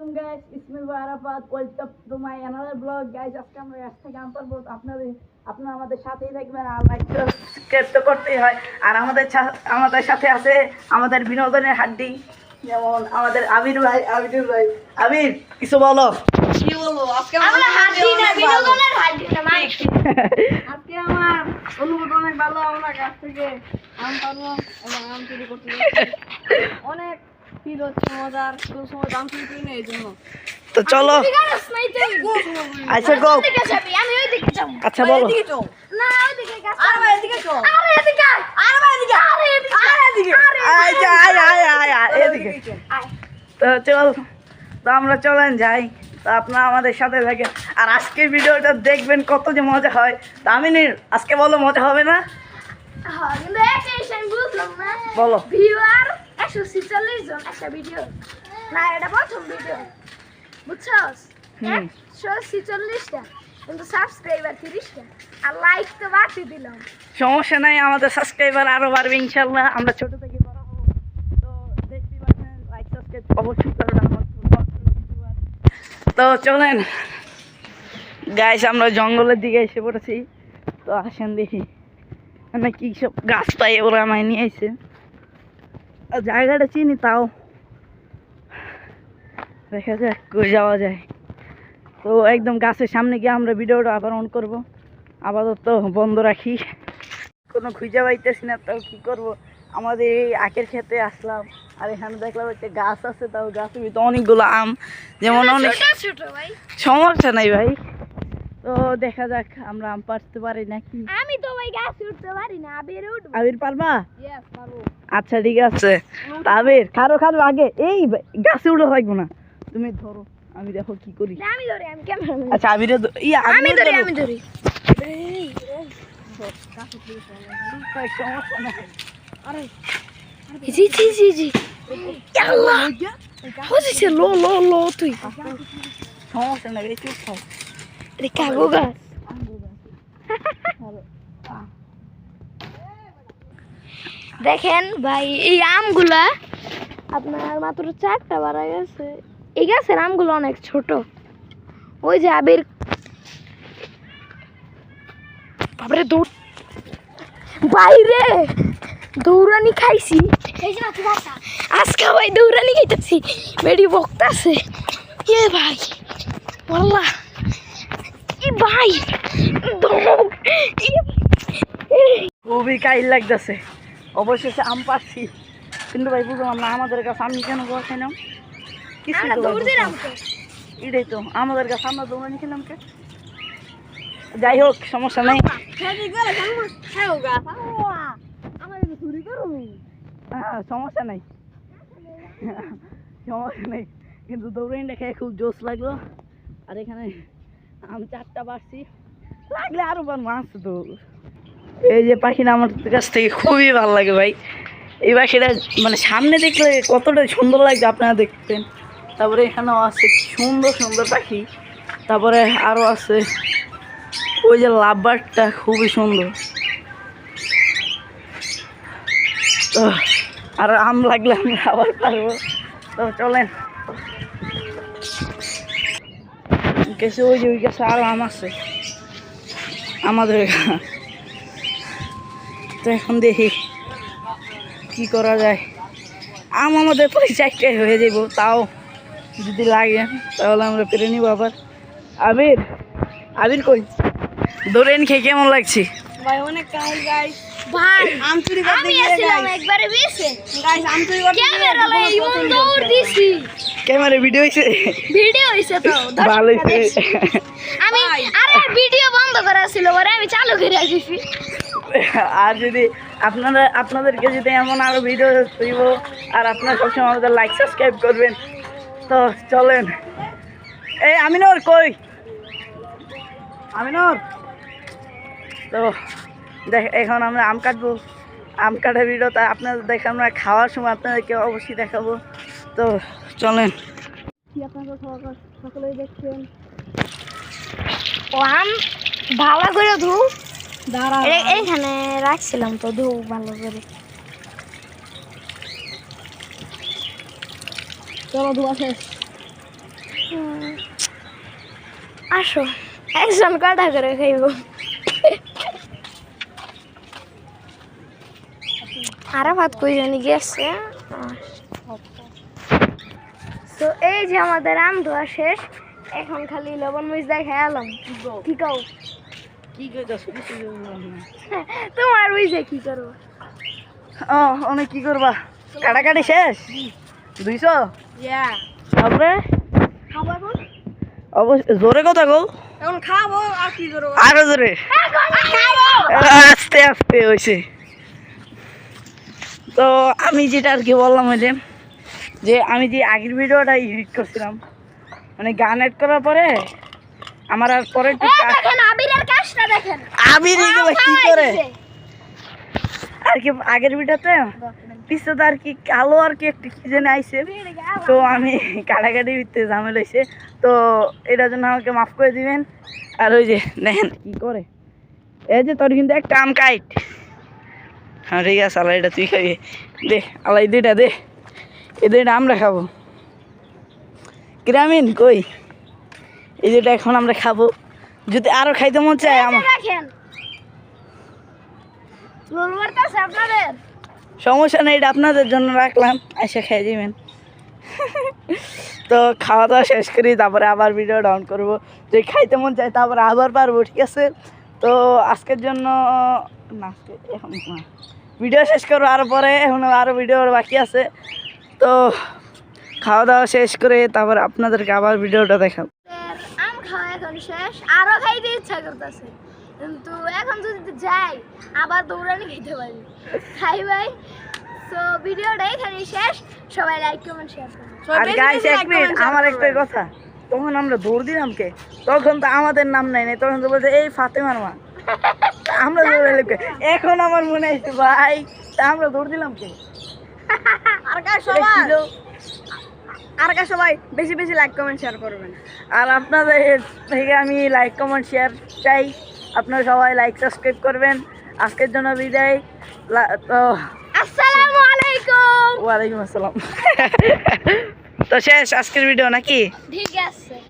Welcome guys, it's me Arafat. Welcome to my another vlog guys. আজকে আমরা আজ থেকে আম পারবো আপনারা আমাদের সাথেই থাকবেন আর লাইক সাবস্ক্রাইব তো করতেই হয়। আর আমাদের সাথে আছে আমাদের বিনোদনের হাড্ডি যেমন আমাদের আবির ভাই। আবির কিছু বলো। কি বলবো আজকে আমরা হাড্ডি না বিনোদনের হাড্ডি না ভাই। আজকে আমার অনুভূতি অনেক ভালো। আমরা গাছ থেকে আম পারবো এবং আম চুরি করতে অনেক ফিল হচ্ছে মজার। কোন সময় আম চুরি করি না এই জন্য। তো চলো আচ্ছা গো আমি ওই দিকে যাব। আচ্ছা বলো না ওই দিকে গাছ আর ভাই এদিকে চল। আরে এদিকে আর ভাই এদিকে আরে এদিকে আচ্ছা আয় এদিকে তো চল তো আমরা চলেন যাই। তো আপনারা আমাদের সাথে থাকেন আর আজকের ভিডিওটা দেখবেন কত যে মজা হয়। তা আমি আজকে বলো মজা হবে না? হ্যাঁ কিন্তু আমি বুঝলাম না। বলো ভিউয়ার 146 জন একটা ভিডিও না, এটা প্রথম ভিডিও বুঝছস? 146টা কিন্তু সাবস্ক্রাইবার 30টা আর লাইক তো বাড়তে দিলাম। সমস্যা নাই, আমাদের সাবস্ক্রাইবার আরো বাড়বে ইনশাআল্লাহ। আমরা ছোট থেকে বড় হব। তো দেখতে পাচ্ছেন লাইক সাবস্ক্রাইব অবশ্যই করবেন আমার। তো চলেন গাইস আমরা জঙ্গলের দিকে এসে পড়েছি। তো আসেন দেখি মানে কি সব গাছ পাই ওরা আমায় নিয়ে এসে। জায়গাটা চিনি তাও দেখা যাক কই যাওয়া যায়। তো একদম গাছের সামনে গিয়ে আমরা ভিডিওটা আবার অন করবো। আপাতত বন্ধ রাখি, কোনো খুঁজে পাইতেছি না। তাও কী করবো, আমাদের এই আখের খেতে আসলাম আর এখানে দেখলাম একটা গাছ আছে। তাও গাছের ভিতরে অনেকগুলো আম, যেমন অনেক ছোট ভাই সমস্যা নাই ভাই। তো দেখা যাক আমরা আম পারতে পারি নাকি। আমি তো ভাই গাছ উঠতে পারি না, আবির উঠবো। আবির পারবা? ইয়েস পারবো। আচ্ছা ঠিক আছে আবির খারো আগে এই গাছে উঠে থাকবো না, তুমি ধরো আমি দেখো কি করি। আমি ধরি, আমি ক্যামেরাম্যান। আচ্ছা আবিরে আমি ধরি সমস্যা নাই। আরে জি জি জি জি আল্লাহ হইছে লো লো লো তুই সমস্যা নাই এই চুপ থাক। রে কাগো গাছ দেখেন ভাই এই আমগুলা আপনার মাত্র 4টা বাড়া গেছে। এই গাছের আমগুলো অনেক ছোট। ওই যে আবির বাবারে দৌড় বাইরে দৌড়ানি খাইছি আজকে ভাই দৌড়ানি খাইতেছি বেডি বকতাছে এ ভাই ওয়াল্লাহ এ ভাই খুবই কাইল লাগতেছে। অবশেষে আম পাচ্ছি কিন্তু ভাই বুঝলাম না আমাদের কাছে আমি কেন গোয়া খাইলাম কিছু এটাই তো আমাদের কাছে আমরা দৌড়ানি খেলাম কে। যাই হোক সমস্যা নাই, সমস্যা নাই সমস্যা নেই। কিন্তু দৌড়ানিটা খেয়ে খুব জোশ লাগলো। আর এখানে আমি 4টা পারছি, লাগলে আরো মাছ তো। এই যে পাখিটা আমার কাছ থেকে খুবই ভালো লাগে ভাই। এই পাখিটা মানে সামনে দেখলে কতটা সুন্দর লাগবে আপনারা দেখতেন। তারপরে এখানেও আছে সুন্দর সুন্দর পাখি। তারপরে আরও আছে ওই যে লাভবার্ডটা খুবই সুন্দর। তো আর আম লাগলে আমরা আবার পারবো। তো চলেন গেছে ওই যে ওই গাছে আরও আম আছে আমাদের। তো এখন দেখি কি করা যায়। আম আমাদের 4টায় হয়ে যাব, তাও যদি লাগে তাহলে আমরা পেরে নিব আবার। আবির কই দৌড়েন খেয়ে কেমন লাগছে ভাই? অনেক কাল গাইস ভাই আম চুরি করতে আমি আসলাম একবারে বেশে গাইস আম চুরি করতে ক্যামেরা লই ইমন দৌড় দিছি। ক্যামেরা ভিডিও হইছে তো ভালো হইছে। আমি আরে ভিডিও বন্ধ করা ছিল পরে আমি চালু করে দিছি। আর যদি আপনাদেরকে যদি এমন আরো ভিডিও দিব আর আপনারা সবসময় আমাদের লাইক সাবস্ক্রাইব করবেন। তো চলেন এই আমিনুর কই আমিনুর। তো দেখ এখন আমরা আম কাটবো, আম কাটার ভিডিও তা আপনাদের দেখে আমরা খাওয়ার সময় আপনাদেরকে অবশ্যই দেখাবো। তো চলেন আপনারা সকলেই দেখছেন ও আম ভালো করে ধু এইখানে রাখছিলাম তো ধু ভালো করে। চলো ধোয়া শেষ। আসো একজন কটা করে খাইব আরে ভাত কই জানি গেছে তো এই যে আমাদের আম ধোয়া শেষ এখন খালি লবণ মরিচ দিয়ে খেয়ে এলাম কি কও কি কইতাছ কিছু বললাম না। তোমার ওই যে কি করবো ও অনেক কি করবা কাটাকাটি শেষ 200 তারপরে খাবো এখন অবশ্যই জোরে কথা গো এখন খাবো আর কি করবো আরো জোরে খাবো আস্তে আস্তে হয়েছে তো আমি যেটা আর কি বললাম ওই যে আমি যে আগের ভিডিওটা এডিট করছিলাম মানে গান এড করার পরে আমার আর পরে একটু দেখেন আবিরের কাজটা দেখেন আবির এগুলো কি করে আর কি আগের ভিডিওতে পিছনে তো আর কি কালো আর কি একটু কি যেন আইসে তো আমি কাটাকাটি ভিতরে ঝামেলা হয়েছে তো এটার জন্য আমাকে মাফ করে দিবেন আর ওই যে দেখেন কি করে এই যে তোর কিন্তু একটা আম কাইট হ্যাঁ ঠিক আছে আলাই এটা তুই খাবি দে আলাই দুইটা দে এই দুইটা আমরা খাবো গ্রামীণ কই এই দুইটা এখন আমরা খাবো যদি আরো খাইতে মন চায় আমার দেখেন লোলওয়ারটা আছে আপনাদের সমস্যা নেই এটা আপনাদের জন্য রাখলাম এসে খেয়ে দিবেন তো খাওয়া দাওয়া শেষ করি তারপরে আবার ভিডিও ডাউন করব যদি খাইতে মন চায় তারপরে আবার পারবো ঠিক আছে তো আজকের জন্য না আজকে এখন না ভিডিও শেষ করবো আরও পরে এখন আরও ভিডিও বাকি আছে তো খাওয়া দাওয়া শেষ করে তারপরে আপনাদেরকে আবার ভিডিওটা দেখাবো আম খাওয়া এখন শেষ আরো খাইতে ইচ্ছা করতেছে কিন্তু এখন যদি যাই আবার দৌড়ানি খেতে পারি খাই ভাই তো ভিডিওটা এখানে শেষ সবাই লাইক কমেন্ট শেয়ার করুন আর গাইস এক মিনিট আমার একটা কথা তখন আমরা দৌড় দিলাম কে তখন তো আমাদের নাম নাই নাই তখন তো বলছে এই ফাতেমার মা আমরা দৌড় দিলাম কে এখন আমার মনে হয়েছে ভাই তা আমরা দৌড় দিলাম কে সবাই বেশি বেশি লাইক কমেন্ট শেয়ার করবেন আর আপনাদের থেকে আমি লাইক কমেন্ট শেয়ার চাই আপনারা সবাই লাইক সাবস্ক্রাইব করবেন আজকের জন্য বিদায় তো আসসালামু আলাইকুম ওয়ালাইকুম আসসালাম তো শেষ আজকের ভিডিও নাকি ঠিক আছে